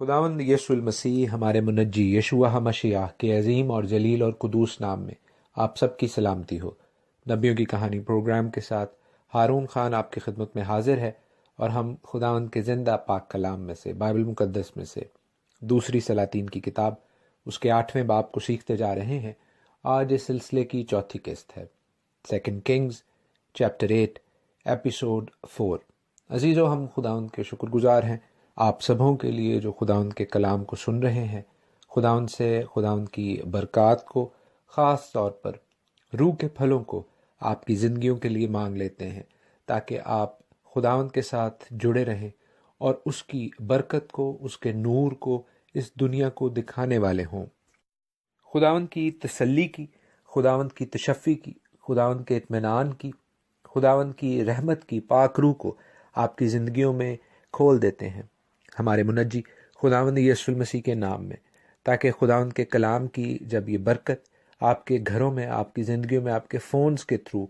خداوند یسوع المسیح ہمارے منجی یشوع مشیح کے عظیم اور جلیل اور قدوس نام میں آپ سب کی سلامتی ہو۔ نبیوں کی کہانی پروگرام کے ساتھ ہارون خان آپ کی خدمت میں حاضر ہے، اور ہم خداوند کے زندہ پاک کلام میں سے، بائبل مقدس میں سے دوسری سلاطین کی کتاب اس کے 8ویں باب کو سیکھتے جا رہے ہیں۔ آج اس سلسلے کی چوتھی قسط ہے، سیکنڈ کنگز چیپٹر 8 ایپیسوڈ 4۔ عزیزو، ہم خداوند کے شکر گزار ہیں آپ سبوں کے لیے جو خداوند کے کلام کو سن رہے ہیں۔ خداوند سے خداوند کی برکات کو، خاص طور پر روح کے پھلوں کو آپ کی زندگیوں کے لیے مانگ لیتے ہیں، تاکہ آپ خداوند کے ساتھ جڑے رہیں اور اس کی برکت کو، اس کے نور کو اس دنیا کو دکھانے والے ہوں۔ خداوند کی تسلی کی، خداوند کی تشفی کی، خداوند کے اطمینان کی، خداوند کی رحمت کی پاک روح کو آپ کی زندگیوں میں کھول دیتے ہیں ہمارے منجی خداوند یسوع المسیح کے نام میں، تاکہ خداوند کے کلام کی جب یہ برکت آپ کے گھروں میں، آپ کی زندگیوں میں، آپ کے فونز کے تھرو،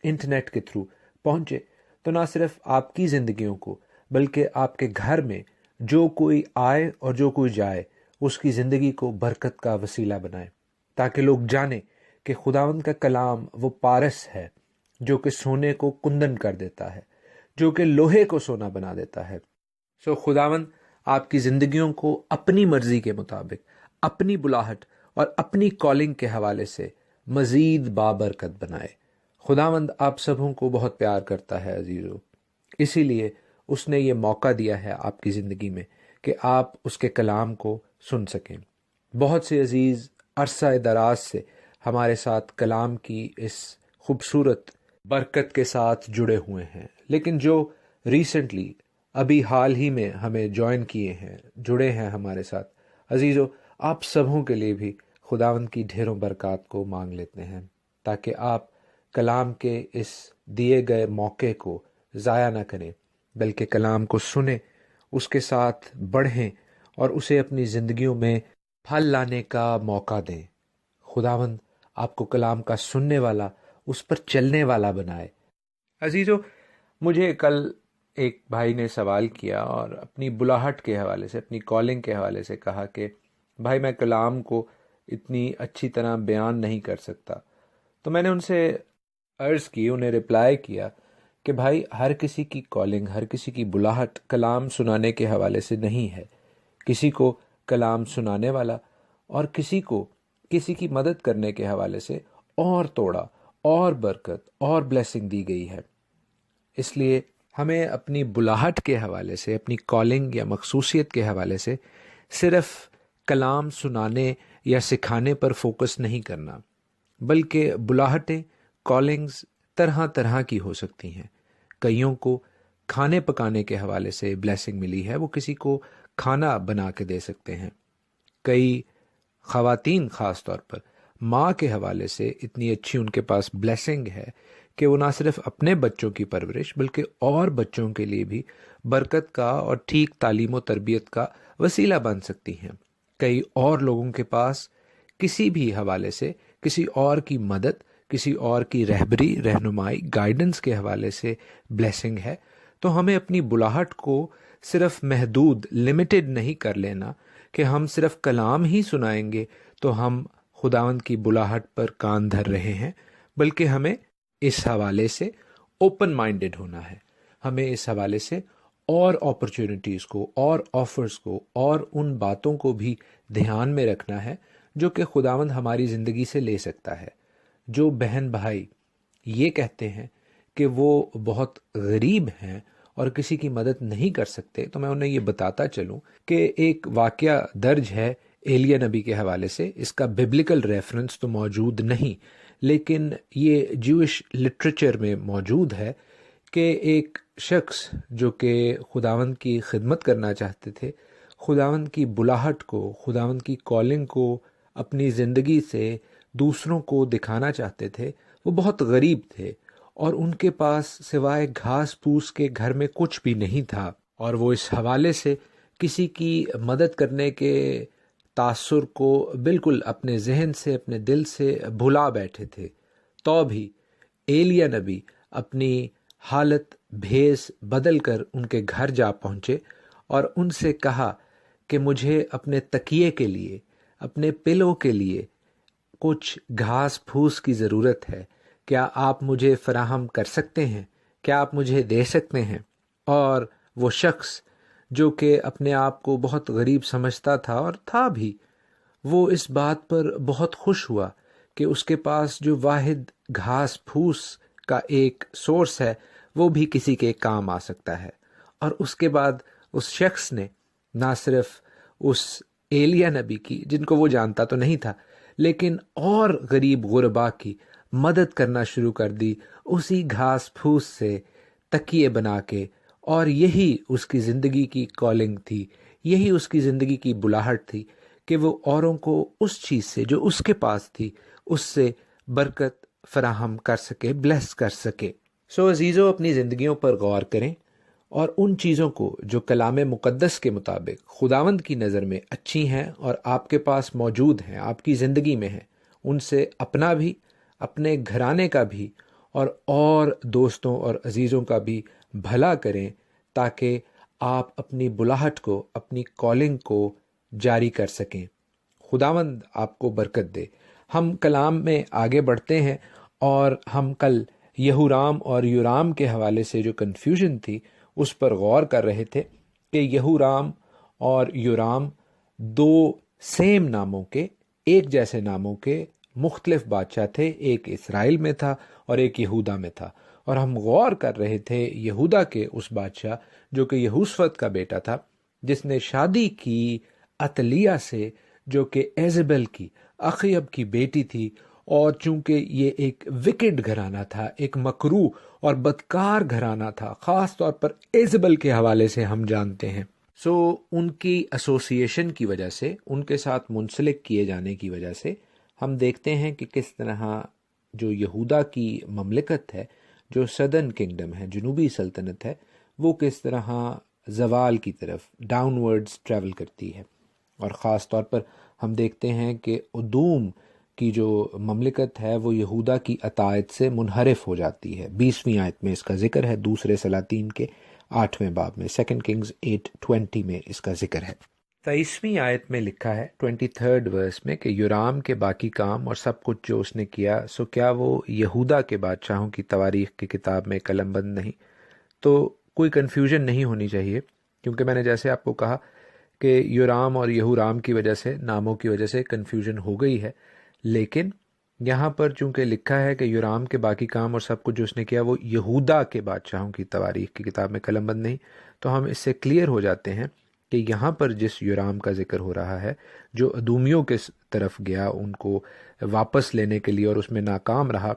انٹرنیٹ کے تھرو پہنچے، تو نہ صرف آپ کی زندگیوں کو بلکہ آپ کے گھر میں جو کوئی آئے اور جو کوئی جائے اس کی زندگی کو برکت کا وسیلہ بنائے، تاکہ لوگ جانیں کہ خداوند کا کلام وہ پارس ہے جو کہ سونے کو کندن کر دیتا ہے، جو کہ لوہے کو سونا بنا دیتا ہے۔ خداوند آپ کی زندگیوں کو اپنی مرضی کے مطابق، اپنی بلاہٹ اور اپنی کالنگ کے حوالے سے مزید بابرکت بنائے۔ خداوند آپ سبوں کو بہت پیار کرتا ہے عزیزو، اسی لیے اس نے یہ موقع دیا ہے آپ کی زندگی میں کہ آپ اس کے کلام کو سن سکیں۔ بہت سے عزیز عرصہ دراز سے ہمارے ساتھ کلام کی اس خوبصورت برکت کے ساتھ جڑے ہوئے ہیں، لیکن جو ریسنٹلی ابھی حال ہی میں ہمیں جوائن کیے ہیں، جڑے ہیں ہمارے ساتھ، عزیزو آپ سبوں کے لیے بھی خداوند کی ڈھیروں برکات کو مانگ لیتے ہیں، تاکہ آپ کلام کے اس دیے گئے موقع کو ضائع نہ کریں، بلکہ کلام کو سنیں، اس کے ساتھ بڑھیں اور اسے اپنی زندگیوں میں پھل لانے کا موقع دیں۔ خداوند آپ کو کلام کا سننے والا، اس پر چلنے والا بنائے۔ عزیزو، مجھے کل ایک بھائی نے سوال کیا اور اپنی بلاہٹ کے حوالے سے، اپنی کالنگ کے حوالے سے کہا کہ بھائی میں کلام کو اتنی اچھی طرح بیان نہیں کر سکتا۔ تو میں نے ان سے عرض کی، انہیں رپلائی کیا کہ بھائی ہر کسی کی کالنگ، ہر کسی کی بلاہٹ کلام سنانے کے حوالے سے نہیں ہے۔ کسی کو کلام سنانے والا اور کسی کو کسی کی مدد کرنے کے حوالے سے اور توڑا اور برکت اور بلیسنگ دی گئی ہے۔ اس لیے ہمیں اپنی بلاہٹ کے حوالے سے، اپنی کالنگ یا مخصوصیت کے حوالے سے صرف کلام سنانے یا سکھانے پر فوکس نہیں کرنا، بلکہ بلاہٹیں، کالنگز طرح طرح کی ہو سکتی ہیں۔ کئیوں کو کھانے پکانے کے حوالے سے بلیسنگ ملی ہے، وہ کسی کو کھانا بنا کے دے سکتے ہیں۔ کئی خواتین خاص طور پر ماں کے حوالے سے اتنی اچھی ان کے پاس بلیسنگ ہے کہ وہ نہ صرف اپنے بچوں کی پرورش بلکہ اور بچوں کے لیے بھی برکت کا اور ٹھیک تعلیم و تربیت کا وسیلہ بن سکتی ہیں۔ کئی اور لوگوں کے پاس کسی بھی حوالے سے کسی اور کی مدد، کسی اور کی رہبری، رہنمائی، گائیڈنس کے حوالے سے بلیسنگ ہے۔ تو ہمیں اپنی بلاہٹ کو صرف محدود، لمیٹڈ نہیں کر لینا کہ ہم صرف کلام ہی سنائیں گے تو ہم خداوند کی بلاہٹ پر کان دھر رہے ہیں، بلکہ ہمیں اس حوالے سے اوپن مائنڈڈ ہونا ہے۔ ہمیں اس حوالے سے اور اپرچونٹیز کو، اور آفرز کو، اور ان باتوں کو بھی دھیان میں رکھنا ہے جو کہ خداوند ہماری زندگی سے لے سکتا ہے۔ جو بہن بھائی یہ کہتے ہیں کہ وہ بہت غریب ہیں اور کسی کی مدد نہیں کر سکتے، تو میں انہیں یہ بتاتا چلوں کہ ایک واقعہ درج ہے ایلیہ نبی کے حوالے سے۔ اس کا ببلیکل ریفرنس تو موجود نہیں، لیکن یہ جوش لٹریچر میں موجود ہے کہ ایک شخص جو کہ خداوند کی خدمت کرنا چاہتے تھے، خداوند کی بلاہٹ کو، خداوند کی کالنگ کو اپنی زندگی سے دوسروں کو دکھانا چاہتے تھے، وہ بہت غریب تھے اور ان کے پاس سوائے گھاس پھوس کے گھر میں کچھ بھی نہیں تھا، اور وہ اس حوالے سے کسی کی مدد کرنے کے تاثر کو بالکل اپنے ذہن سے، اپنے دل سے بھلا بیٹھے تھے۔ تو بھی ایلیہ نبی اپنی حالت بھیس بدل کر ان کے گھر جا پہنچے اور ان سے کہا کہ مجھے اپنے تکیے کے لیے، اپنے پلو کے لیے کچھ گھاس پھوس کی ضرورت ہے، کیا آپ مجھے فراہم کر سکتے ہیں؟ کیا آپ مجھے دے سکتے ہیں؟ اور وہ شخص جو کہ اپنے آپ کو بہت غریب سمجھتا تھا اور تھا بھی، وہ اس بات پر بہت خوش ہوا کہ اس کے پاس جو واحد گھاس پھوس کا ایک سورس ہے وہ بھی کسی کے کام آ سکتا ہے۔ اور اس کے بعد اس شخص نے نہ صرف اس ایلیا نبی کی، جن کو وہ جانتا تو نہیں تھا، لیکن اور غریب غربا کی مدد کرنا شروع کر دی اسی گھاس پھوس سے تکیے بنا کے۔ اور یہی اس کی زندگی کی کالنگ تھی، یہی اس کی زندگی کی بلاہٹ تھی کہ وہ اوروں کو اس چیز سے جو اس کے پاس تھی اس سے برکت فراہم کر سکے، بلیس کر سکے۔ سو عزیزو، اپنی زندگیوں پر غور کریں اور ان چیزوں کو جو کلام مقدس کے مطابق خداوند کی نظر میں اچھی ہیں اور آپ کے پاس موجود ہیں، آپ کی زندگی میں ہیں، ان سے اپنا بھی، اپنے گھرانے کا بھی اور دوستوں اور عزیزوں کا بھی بھلا کریں، تاکہ آپ اپنی بلاہٹ کو، اپنی کالنگ کو جاری کر سکیں۔ خداوند آپ کو برکت دے۔ ہم کلام میں آگے بڑھتے ہیں اور ہم کل یہورام اور یورام کے حوالے سے جو کنفیوژن تھی اس پر غور کر رہے تھے کہ یہورام اور یورام دو سیم ناموں کے، ایک جیسے ناموں کے مختلف بادشاہ تھے، ایک اسرائیل میں تھا اور ایک یہودا میں تھا۔ اور ہم غور کر رہے تھے یہودا کے اس بادشاہ جو کہ یہوشفت کا بیٹا تھا، جس نے شادی کی عتلیہ سے، جو کہ ایزبل کی، اخیب کی بیٹی تھی، اور چونکہ یہ ایک وکڈ گھرانہ تھا، ایک مکروہ اور بدکار گھرانہ تھا، خاص طور پر ایزبل کے حوالے سے ہم جانتے ہیں۔ سو ان کی ایسوسیشن کی وجہ سے، ان کے ساتھ منسلک کیے جانے کی وجہ سے ہم دیکھتے ہیں کہ کس طرح جو یہودا کی مملکت ہے، جو سدرن کنگڈم ہے، جنوبی سلطنت ہے، وہ کس طرح زوال کی طرف، ڈاؤن ورڈز ٹریول کرتی ہے۔ اور خاص طور پر ہم دیکھتے ہیں کہ ادوم کی جو مملکت ہے وہ یہودا کی اطاعت سے منحرف ہو جاتی ہے۔ 20ویں آیت میں اس کا ذکر ہے، دوسرے سلاطین کے 8ویں باب میں، 2 کنگز 8:20 میں اس کا ذکر ہے۔ 23ویں آیت میں لکھا ہے 23rd ورس میں کہ یورام کے باقی کام اور سب کچھ جو اس نے کیا، سو کیا وہ یہودا کے بادشاہوں کی تواریخ کی کتاب میں قلم بند نہیں؟ تو کوئی کنفیوژن نہیں ہونی چاہیے، کیونکہ میں نے جیسے آپ کو کہا کہ یورام اور یہورام کی وجہ سے، ناموں کی وجہ سے کنفیوژن ہو گئی ہے، لیکن یہاں پر چونکہ لکھا ہے کہ یورام کے باقی کام اور سب کچھ جو اس نے کیا وہ یہودا کے بادشاہوں کی تواریخ کی کتاب میں قلم بند نہیں، تو ہم اس سے کلیئر ہو جاتے ہیں کہ یہاں پر جس یورام کا ذکر ہو رہا ہے، جو ادومیوں کے طرف گیا ان کو واپس لینے کے لیے اور اس میں ناکام رہا،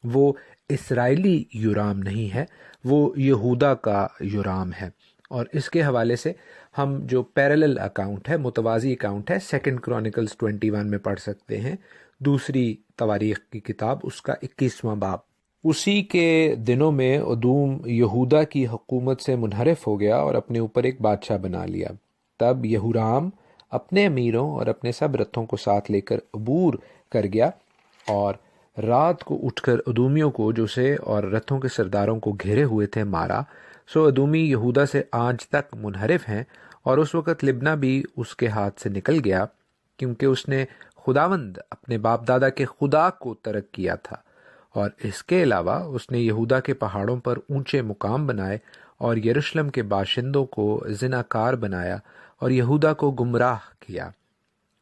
وہ اسرائیلی یورام نہیں ہے، وہ یہودا کا یورام ہے۔ اور اس کے حوالے سے ہم جو پیرلل اکاؤنٹ ہے، متوازی اکاؤنٹ ہے، 2 کرونیکلز 21 میں پڑھ سکتے ہیں، دوسری تواریخ کی کتاب، اس کا 21واں باب۔ اسی کے دنوں میں ادوم یہودا کی حکومت سے منحرف ہو گیا اور اپنے اوپر ایک بادشاہ بنا لیا۔ تب یہورام اپنے امیروں اور اپنے سب رتھوں کو ساتھ لے کر عبور کر گیا اور رات کو اٹھ کر ادومیوں کو، جو سے اور رتھوں کے سرداروں کو گھیرے ہوئے تھے، مارا۔ سو ادومی یہودا سے آج تک منحرف ہیں، اور اس وقت لبنہ بھی اس کے ہاتھ سے نکل گیا، کیونکہ اس نے خداوند اپنے باپ دادا کے خدا کو ترک کیا تھا۔ اور اس کے علاوہ اس نے یہودا کے پہاڑوں پر اونچے مقام بنائے اور یروشلم کے باشندوں کو زناکار بنایا اور یہودا کو گمراہ کیا۔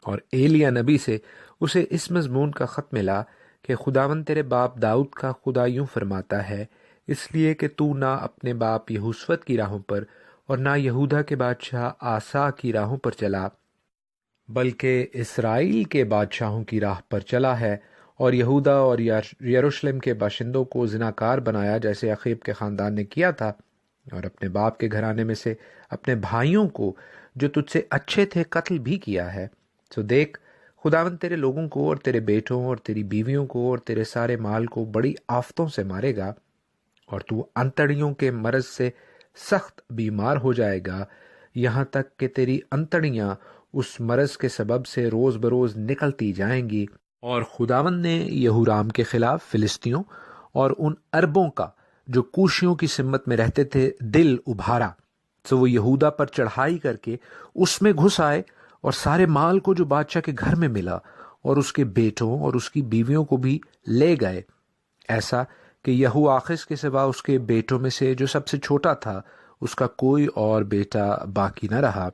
اور ایلیا نبی سے اسے اس مضمون کا خط ملا کہ خداوند تیرے باپ داؤد کا خدا یوں فرماتا ہے، اس لیے کہ تو نہ اپنے باپ یہوشفت کی راہوں پر اور نہ یہودا کے بادشاہ آسا کی راہوں پر چلا، بلکہ اسرائیل کے بادشاہوں کی راہ پر چلا ہے، اور یہودا اور یروشلم کے باشندوں کو زناکار بنایا جیسے اخیب کے خاندان نے کیا تھا، اور اپنے باپ کے گھرانے میں سے اپنے بھائیوں کو جو تجھ سے اچھے تھے قتل بھی کیا ہے۔ سو دیکھ، خداوند تیرے لوگوں کو اور تیرے بیٹوں اور تیری بیویوں کو اور تیرے سارے مال کو بڑی آفتوں سے مارے گا، اور تو انتڑیوں کے مرض سے سخت بیمار ہو جائے گا، یہاں تک کہ تیری انتڑیاں اس مرض کے سبب سے روز بروز نکلتی جائیں گی۔ اور خداوند نے یہورام کے خلاف فلسطینیوں اور ان عربوں کا جو کوشیوں کی سمت میں رہتے تھے دل ابھارا، تو وہ یہودا پر چڑھائی کر کے اس میں گھس آئے اور سارے مال کو جو بادشاہ کے گھر میں ملا اور اس کے بیٹوں اور اس کی بیویوں کو بھی لے گئے، ایسا کہ یہو آخس کے سوا اس کے بیٹوں میں سے جو سب سے چھوٹا تھا اس کا کوئی اور بیٹا باقی نہ رہا۔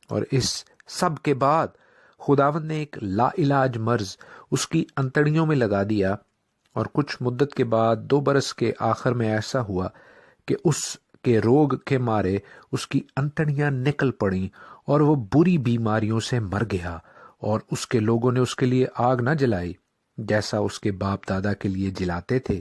اور اس سب کے بعد خداوند نے ایک لا علاج مرض اس کی انتڑیوں میں لگا دیا، اور کچھ مدت کے بعد 2 برس کے آخر میں ایسا ہوا کہ اس کے روگ کے مارے اس کی انتڑیاں نکل پڑیں اور وہ بری بیماریوں سے مر گیا، اور اس کے لوگوں نے اس کے لیے آگ نہ جلائی جیسا اس کے باپ دادا کے لیے جلاتے تھے۔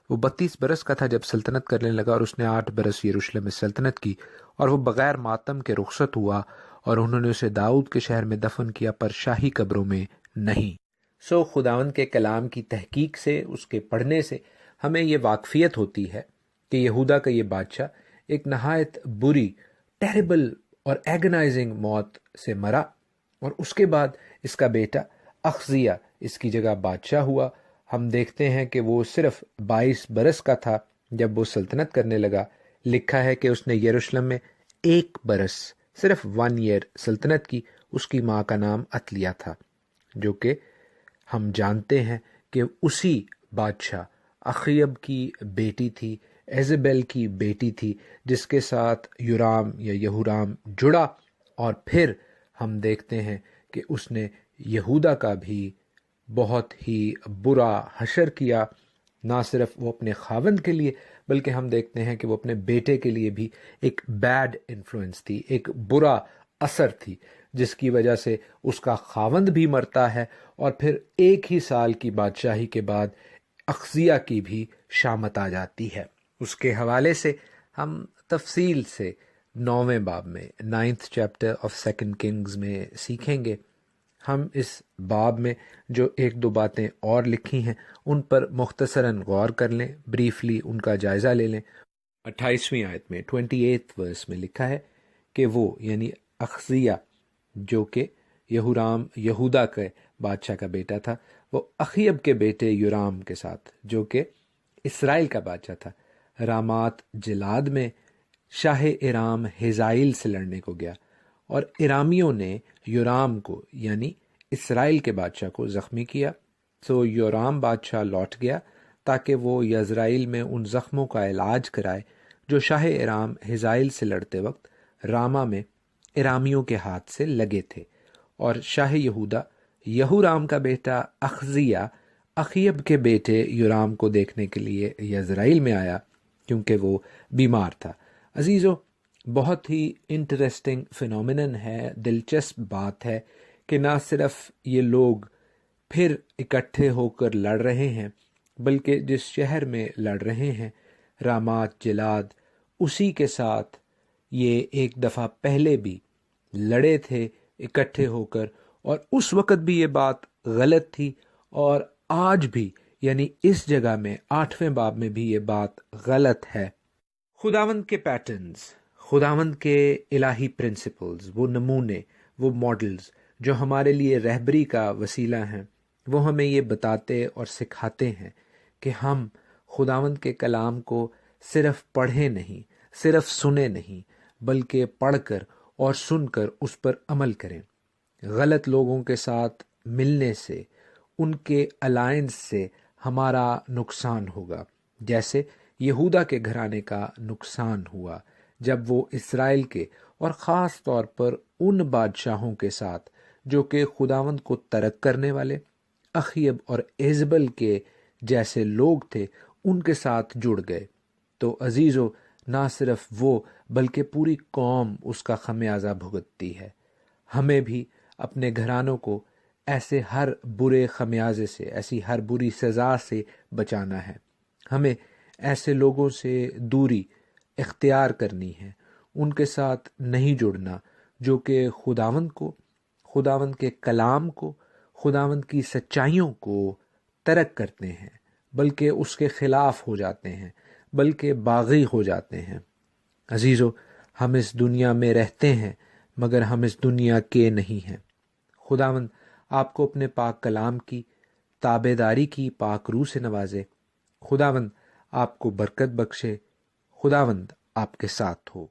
وہ 32 برس کا تھا جب سلطنت کرنے لگا، اور اس نے 8 برس یروشلم میں سلطنت کی، اور وہ بغیر ماتم کے رخصت ہوا، اور انہوں نے اسے داؤد کے شہر میں دفن کیا، پر شاہی قبروں میں نہیں۔ خداوند کے کلام کی تحقیق سے، اس کے پڑھنے سے ہمیں یہ واقفیت ہوتی ہے کہ یہودا کا یہ بادشاہ ایک نہایت بری، ٹیریبل اور ایگنائزنگ موت سے مرا، اور اس کے بعد اس کا بیٹا اخزیہ اس کی جگہ بادشاہ ہوا۔ ہم دیکھتے ہیں کہ وہ صرف 22 برس کا تھا جب وہ سلطنت کرنے لگا۔ لکھا ہے کہ اس نے یروشلم میں 1 برس، صرف 1 ایئر سلطنت کی۔ اس کی ماں کا نام عتلیہ تھا، جو کہ ہم جانتے ہیں کہ اسی بادشاہ اخیب کی بیٹی تھی، ایزبیل کی بیٹی تھی، جس کے ساتھ یورام یا یہورام جڑا، اور پھر ہم دیکھتے ہیں کہ اس نے یہودا کا بھی بہت ہی برا حشر کیا۔ نہ صرف وہ اپنے خاوند کے لیے، بلکہ ہم دیکھتے ہیں کہ وہ اپنے بیٹے کے لیے بھی ایک بیڈ انفلوئنس تھی، ایک برا اثر تھی، جس کی وجہ سے اس کا خاوند بھی مرتا ہے، اور پھر 1 ہی سال کی بادشاہی کے بعد اخزیہ کی بھی شامت آ جاتی ہے۔ اس کے حوالے سے ہم تفصیل سے 9ویں باب میں 9th چیپٹر آف 2 کنگز میں سیکھیں گے۔ ہم اس باب میں جو 1-2 باتیں اور لکھی ہیں ان پر مختصراً غور کر لیں، بریفلی ان کا جائزہ لے لیں۔ 28ویں آیت میں 28th ورس میں لکھا ہے کہ وہ یعنی اخزیہ، جو کہ یہورام یہودا کے بادشاہ کا بیٹا تھا، وہ اخیب کے بیٹے یورام کے ساتھ، جو کہ اسرائیل کا بادشاہ تھا، رامات جلاد میں شاہ ارام ہزائیل سے لڑنے کو گیا، اور ارامیوں نے یورام کو یعنی اسرائیل کے بادشاہ کو زخمی کیا۔ سو یورام بادشاہ لوٹ گیا تاکہ وہ یزرائیل میں ان زخموں کا علاج کرائے جو شاہ ارام ہزائیل سے لڑتے وقت راما میں ارامیوں کے ہاتھ سے لگے تھے۔ اور شاہ یہودا یہورام کا بیٹا اخزیہ اخیب کے بیٹے یورام کو دیکھنے کے لیے یزرائیل میں آیا، کیونکہ وہ بیمار تھا۔ عزیزو، بہت ہی انٹرسٹنگ فینومینن ہے، دلچسپ بات ہے کہ نہ صرف یہ لوگ پھر اکٹھے ہو کر لڑ رہے ہیں، بلکہ جس شہر میں لڑ رہے ہیں رامات جلاد، اسی کے ساتھ یہ ایک دفعہ پہلے بھی لڑے تھے اکٹھے ہو کر، اور اس وقت بھی یہ بات غلط تھی، اور آج بھی یعنی اس جگہ میں 8ویں باب میں بھی یہ بات غلط ہے۔ خداوند کے پیٹرنز، خداوند کے الہی پرنسپلز، وہ نمونے، وہ ماڈلز جو ہمارے لیے رہبری کا وسیلہ ہیں، وہ ہمیں یہ بتاتے اور سکھاتے ہیں کہ ہم خداوند کے کلام کو صرف پڑھیں نہیں، صرف سنیں نہیں، بلکہ پڑھ کر اور سن کر اس پر عمل کریں۔ غلط لوگوں کے ساتھ ملنے سے، ان کے الائنس سے ہمارا نقصان ہوگا، جیسے یہودا کے گھرانے کا نقصان ہوا جب وہ اسرائیل کے اور خاص طور پر ان بادشاہوں کے ساتھ جو کہ خداوند کو ترک کرنے والے اخیب اور ایزبل کے جیسے لوگ تھے، ان کے ساتھ جڑ گئے۔ تو عزیزو، نہ صرف وہ بلکہ پوری قوم اس کا خمیازہ بھگتتی ہے۔ ہمیں بھی اپنے گھرانوں کو ایسے ہر برے خمیازے سے، ایسی ہر بری سزا سے بچانا ہے۔ ہمیں ایسے لوگوں سے دوری اختیار کرنی ہے، ان کے ساتھ نہیں جڑنا جو کہ خداوند کو، خداوند کے کلام کو، خداوند کی سچائیوں کو ترک کرتے ہیں، بلکہ اس کے خلاف ہو جاتے ہیں، بلکہ باغی ہو جاتے ہیں۔ عزیزو، ہم اس دنیا میں رہتے ہیں مگر ہم اس دنیا کے نہیں ہیں۔ خداوند آپ کو اپنے پاک کلام کی تابع داری کی پاک روح سے نوازے۔ خداوند آپ کو برکت بخشے۔ خداوند آپ کے ساتھ ہو۔